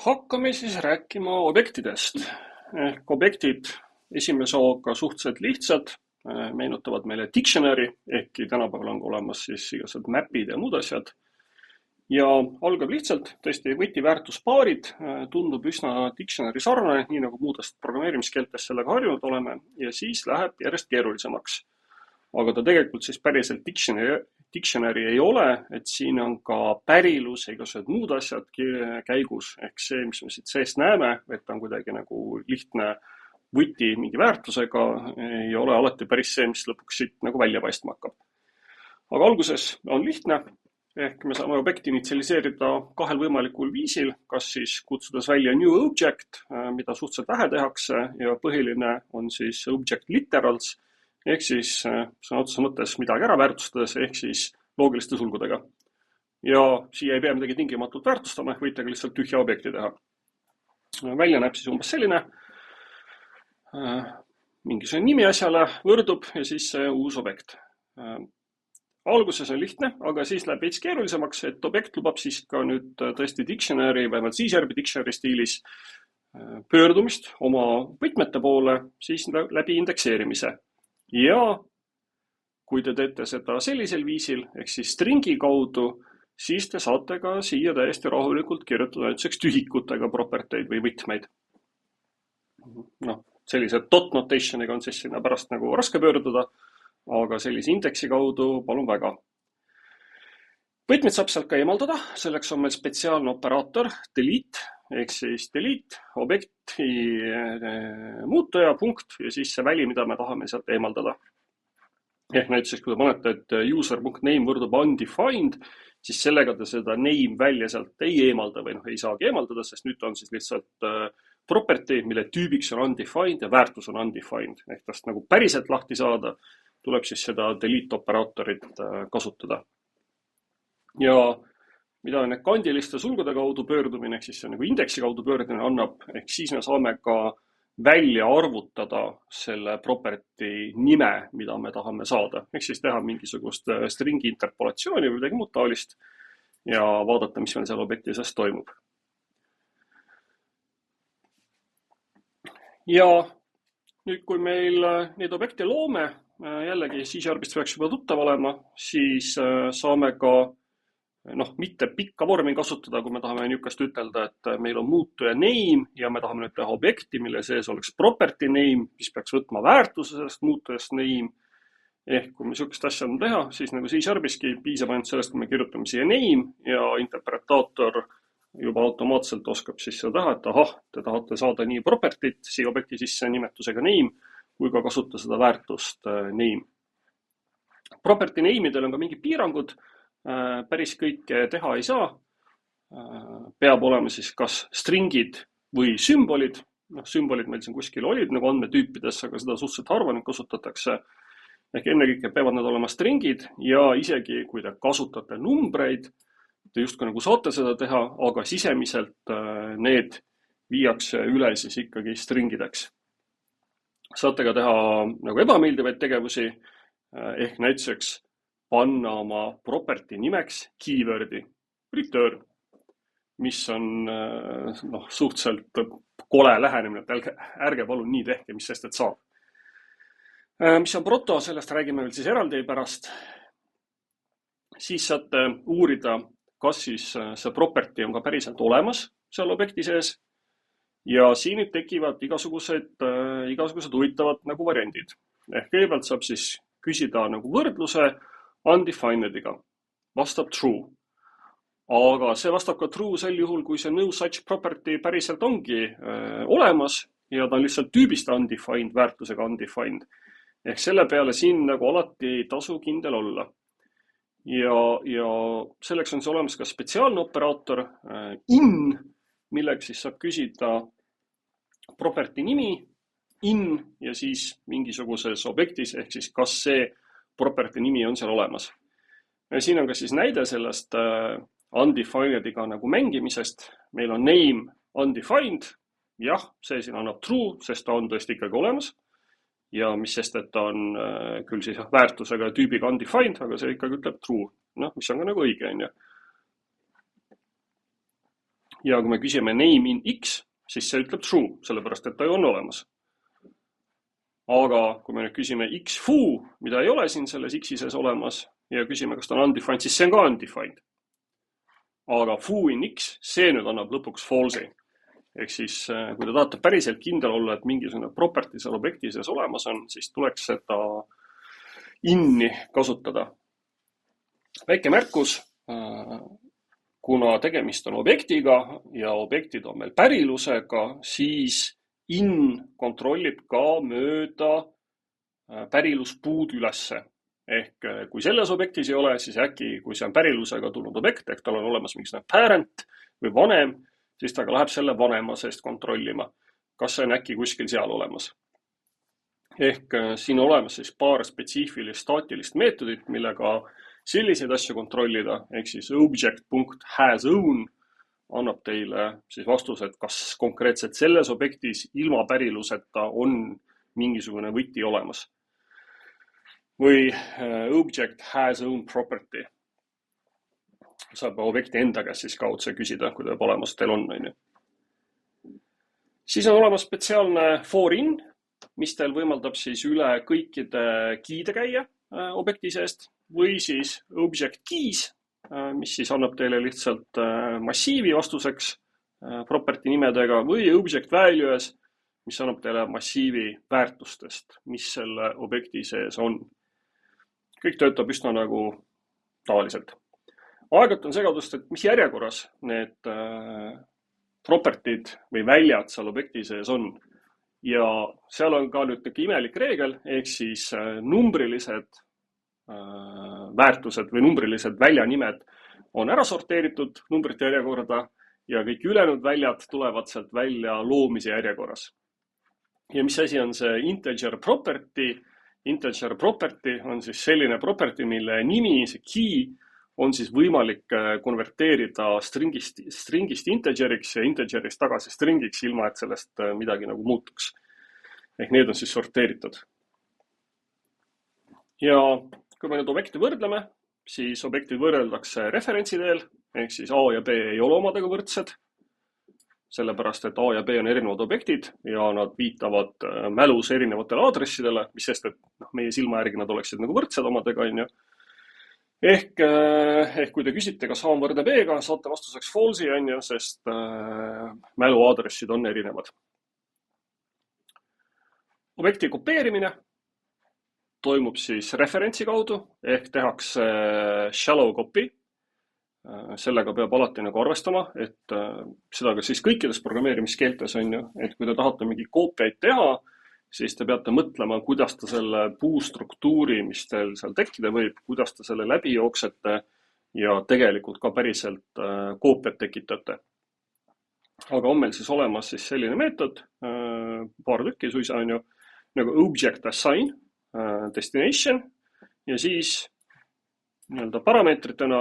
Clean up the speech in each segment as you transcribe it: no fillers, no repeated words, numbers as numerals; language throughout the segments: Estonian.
Hakkame siis rääkima objektidest. Ehk objektid esimese hooga suhteliselt lihtsad, meenutavad meile dictionary, ehkki tänapäeval on olemas siis igasugused mapid ja muud asjad. Ja algab lihtsalt, tõesti võtiväärtuspaarid, tundub üsna dictionary sarnane, nii nagu muudest programmeerimiskeeltest sellega harjunud oleme, ja siis läheb järjest keerulisemaks. Aga ta tegelikult siis päriselt dictionary ei ole, et siin on ka pärilus ja igasugused muud asjad käigus, ehk see, mis me siit seest näeme, et ta on kuidagi nagu lihtne võti mingi väärtusega, ei ole alati päris see, mis lõpuks siit nagu välja paistma hakkab. Aga alguses on lihtne, ehk me saame objekti initsialiseerida kahel võimalikul viisil, kas siis kutsudes välja new object, mida suhteliselt vähe tehakse, ja põhiline on siis object literals, ehk siis sõna otseses mõttes midagi ära väärtustades, ehk siis loogiliste sulgudega. Ja siia ei pea midagi tingimatult väärtustama, võite ka lihtsalt tühja objekti teha. Välja näeb siis umbes selline. Mingisugune nimi asjale võrdub ja siis see uus objekt. Alguses on lihtne, aga siis läheb veits keerulisemaks, et objekt lubab siis ka nüüd tõesti dictionary, vähemalt C-Sharpi dictionary stiilis pöördumist oma võtmete poole siis läbi indekseerimise. Ja kui te teete seda sellisel viisil, ehk siis stringi kaudu, siis te saate ka siia täiesti rahulikult kirjutada näiteks tühikutega properteid või võtmeid. Sellise dot notationiga on siis sinna pärast nagu raske pöörduda, aga sellise indeksi kaudu palun väga. Võtmed saab sealt ka eemaldada, selleks on meil spetsiaalne operaator delete, ehk siis delete, objekti muutuja, punkt, ja siis see väli, mida me tahame sealt eemaldada. Ehk näiteks, kui te panete, et user.name võrdub undefined, siis sellega te seda name välja sealt ei eemalda või ei saagi eemaldada, sest nüüd on siis lihtsalt property, mille tüübiks on undefined ja väärtus on undefined. Ehk tast nagu päriselt lahti saada, tuleb siis seda delete operaatorit kasutada. Ja mida need kandiliste sulgude kaudu pöördumine, ehk siis see nagu indeksi kaudu pöördumine annab, ehk siis me saame ka välja arvutada selle property nime, mida me tahame saada. Ehk siis teha mingisugust stringi interpolatsiooni või midagi muud taolist ja vaadata, mis meil seal objekti sees toimub. Ja nüüd, kui meil neid objekte loome, jällegi C-Sharpist peaks juba tuttav olema, siis saame ka mitte pikka vormi kasutada, kui me tahame niisugust ütelda, et meil on muutuja name ja me tahame nüüd teha objekti, mille sees oleks property name, mis peaks võtma väärtuse sellest muutujast name. Ehk kui me niisugust asja on teha, siis nagu C-Sharpiski piisab ainult sellest, kui me kirjutame siia name ja interpretaator juba automaatselt oskab siis seda teha, et ahah, te tahate saada nii property't siia objekti sisse nimetusega name, kui ka kasutada seda väärtust name. Property name'idel on ka mingid piirangud, päris kõike teha ei saa. Peab olema siis kas stringid või sümbolid. Sümbolid meil siin kuskil olid nagu andmetüüpides, aga seda suhteliselt harva nüüd kasutatakse. Ehk ennekõike peavad need olema stringid ja isegi kui te kasutate numbreid, te justkui nagu saate seda teha, aga sisemiselt need viiakse üle siis ikkagi stringideks. Saate ka teha nagu ebameeldivaid tegevusi, ehk näiteks panna oma property nimeks keywordi return, mis on suhteliselt kole lähenemine, et ärge palun nii tehke, mis sest, et saab. Mis on proto, sellest räägime veel siis eraldi pärast. Siis saate uurida, kas siis see property on ka päriselt olemas seal objekti sees. Ja siin nüüd tekivad igasugused huvitavad nagu variandid. Ehk kõigepealt saab siis küsida nagu võrdluse undefinediga. Vastab true. Aga see vastab ka true sel juhul, kui see no such property päriselt ongi olemas ja ta on lihtsalt tüübist undefined, väärtusega undefined. Ehk selle peale siin nagu alati ei tasu kindel olla. Ja selleks on see olemas ka spetsiaalne operaator in, millega siis saab küsida property nimi in ja siis mingisuguses objektis, ehk siis kas see property nimi on seal olemas. Ja siin on ka siis näide sellest undefinediga nagu mängimisest. Meil on name undefined. Jah, see siin annab true, sest ta on tõesti ikkagi olemas. Ja mis sest, et ta on küll siis väärtusega ja tüübiga undefined, aga see ikkagi ütleb true. Mis on ka nagu õige, on ju. Ja kui me küsime name in X, siis see ütleb true, sellepärast et ta ju on olemas. Aga kui me nüüd küsime X-foo, mida ei ole siin selles X-i sees olemas, ja küsime, kas ta on undefined, siis see on ka undefined. Aga foo in X, see nüüd annab lõpuks false'i. Ehk siis, kui te tahate päriselt kindel olla, et mingisugune property seal objekti sees olemas on, siis tuleks seda inni kasutada. Väike märkus, kuna tegemist on objektiga ja objektid on meil pärilusega, siis in kontrollib ka mööda päriluspuud ülesse. Ehk kui selles objektis ei ole, siis äkki, kui see on pärilusega tulnud objekt, ehk tal on olemas mingisugune parent või vanem, siis ta ka läheb selle vanema seest kontrollima, kas see on äkki kuskil seal olemas. Ehk siin on olemas siis paar spetsiifilist staatilist meetodit, millega selliseid asju kontrollida, ehk siis object.hasOwn annab teile siis vastused, kas konkreetselt selles objektis ilma päriluseta on mingisugune võti olemas. Või object has own property. Saab objekti enda käest siis kaudse küsida, kui ta olemas teil on. Siis on olemas spetsiaalne for in, mis teil võimaldab siis üle kõikide key'de käia objekti seest, või siis object keys, mis siis annab teile lihtsalt massiivi vastuseks property nimedega, või object values, mis annab teile massiivi väärtustest, mis selle objekti sees on. Kõik töötab üsna nagu tavaliselt. Aeg-ajalt on segadust, et mis järjekorras need propertid või väljad seal objekti sees on. Ja seal on ka nüüd imelik reegel, ehk siis numbrilised väärtused või numbrilised väljanimed on ära sorteeritud numbrite järjekorda ja kõik ülejäänud väljad tulevad sealt välja loomise järjekorras. Ja mis asi on see integer property? Integer property on siis selline property, mille nimi, see key, on siis võimalik konverteerida stringist integeriks ja integerist tagasi stringiks, ilma et sellest midagi nagu muutuks. Ehk need on siis sorteeritud. Ja kui me nüüd objekti võrdleme, siis objekti võrreldakse referentsi teel, ehk siis A ja B ei ole omadega võrdsed, sellepärast et A ja B on erinevad objektid ja nad viitavad mälus erinevatele aadressidele, mis sest, et meie silma järgi nad oleksid nagu võrdsed omadega. Ehk kui te küsite, kas A on võrdne B-ga, saate vastuseks false'i, sest mälu aadressid on erinevad. Objekti kopeerimine toimub siis referentsi kaudu, ehk tehakse shallow copy. Sellega peab alati nagu arvestama, et seda ka siis kõikides programmeerimiskeeltes on ju, et kui te tahate mingi koopiaid teha, siis te peate mõtlema, kuidas te selle puustruktuuri, mis teil seal tekkida võib, kuidas te selle läbi jooksete ja tegelikult ka päriselt koopiat tekitate. Aga on meil siis olemas siis selline meetod, paar tükki suisa on ju, nagu object assign, destination ja siis nii-öelda parameetritena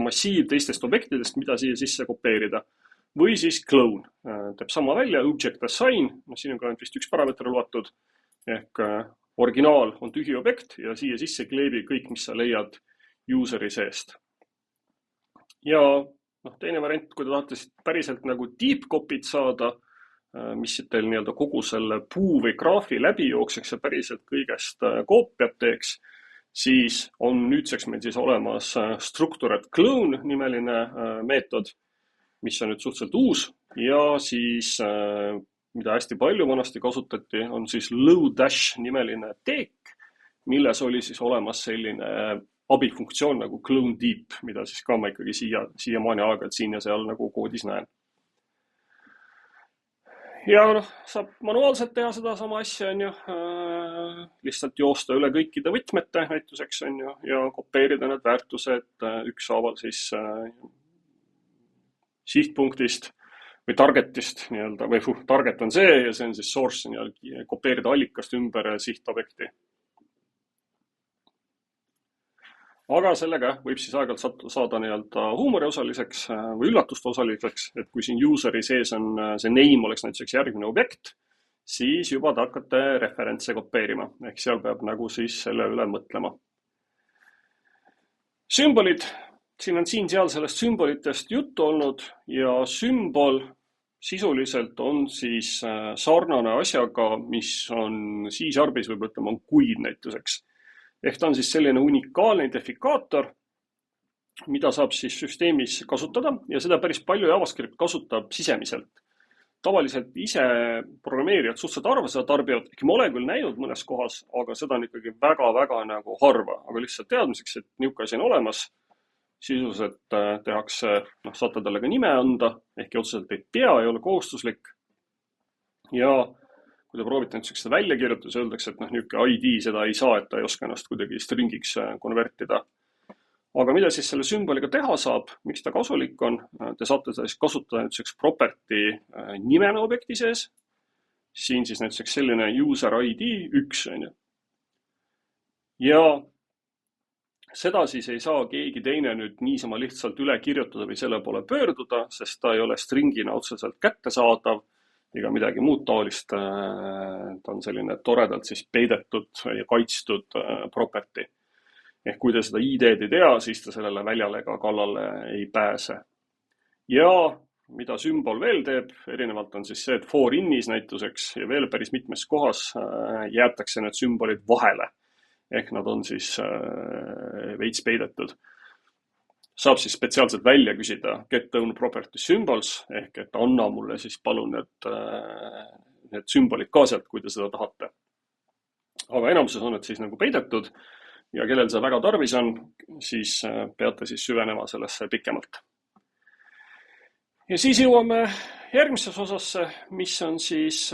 massiiv teistest objektidest, mida siia sisse kopeerida. Või siis clone teeb sama välja, object assign, siin on ka vist üks parameeter lubatud, ehk originaal on tühi objekt ja siia sisse kleebi kõik, mis sa leiad useri seest. Ja teine variant, kui te tahate päriselt nagu deep copy't saada, mis teil nii-öelda kogu selle puu või graafi läbi jookseks ja päriselt kõigest koopiat teeks, siis on nüüdseks meil siis olemas structured clone nimeline meetod, mis on nüüd suhteliselt uus ja siis, mida hästi palju vanasti kasutati, on siis Lodash nimeline teek, milles oli siis olemas selline abifunktsioon nagu clone deep, mida siis ka ma ikkagi siiamaani aeg-ajalt siin ja seal nagu koodis näen. Ja saab manuaalselt teha seda sama asja, on ju, lihtsalt joosta üle kõikide võtmete näituseks, on ju, ja kopeerida need väärtused ükshaaval siis sihtpunktist või targetist nii-öelda, või target on see ja see on siis source, nii-öelda kopeerida allikast ümber sihtobjekti. Aga sellega võib siis aeg-ajalt saada nii-öelda huumoriosaliseks või üllatuste osaliseks, et kui siin useri sees on see name oleks näiteks järgmine objekt, siis juba te hakkate referentse kopeerima, ehk seal peab nagu siis selle üle mõtlema. Sümbolid siin on siin-seal sellest sümbolitest juttu olnud ja sümbol sisuliselt on siis sarnane asjaga, mis on C-Sharpis võib ütlema on kuid näituseks. Ehk ta on siis selline unikaalne identifikaator, mida saab siis süsteemis kasutada ja seda päris palju JavaScript kasutab sisemiselt. Tavaliselt ise programmeerijad suhteliselt harva seda tarbivad, ehkki ma olen küll näinud mõnes kohas, aga seda on ikkagi väga-väga nagu harva, aga lihtsalt teadmiseks, et niisugune asi on olemas. Sisuliselt tehakse, saate talle ka nime anda, ehkki otseselt ei pea, ei ole kohustuslik. Ja kui te proovite nüüd seda välja kirjutada, siis öeldakse, et niisugune ID seda ei saa, et ta ei oska ennast kuidagi stringiks konvertida. Aga mida siis selle sümboliga teha saab, miks ta kasulik on? Te saate seda siis kasutada näiteks property nimena objekti sees. Siin siis näiteks selline user ID 1 on ju. Ja seda siis ei saa keegi teine nüüd niisama lihtsalt üle kirjutada või selle poole pöörduda, sest ta ei ole stringina otseselt kättesaadav ega midagi muud taolist. Ta on selline toredalt siis peidetud ja kaitstud property. Ehk kui te seda ID-d ei tea, siis te sellele väljale ega kallale ei pääse. Ja mida sümbol veel teeb, erinevalt on siis see, et for in'is näituseks ja veel päris mitmes kohas jäetakse need sümbolid vahele. Ehk nad on siis veits peidetud. Saab siis spetsiaalselt välja küsida get own property symbols, ehk et anna mulle siis palun need sümbolid ka sealt, kui te seda tahate. Aga enamuses on need siis nagu peidetud ja kellel see väga tarvis on, siis peate siis süvenema sellesse pikemalt. Ja siis jõuame järgmises osasse, mis on siis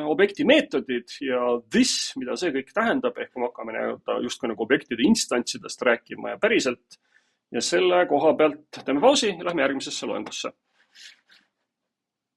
objekti meetodid ja this, mida see kõik tähendab, ehk me hakkame just nagu objektide instantsidest rääkima ja päriselt. Ja selle koha pealt teeme pausi ja lähme järgmisesse loengusse.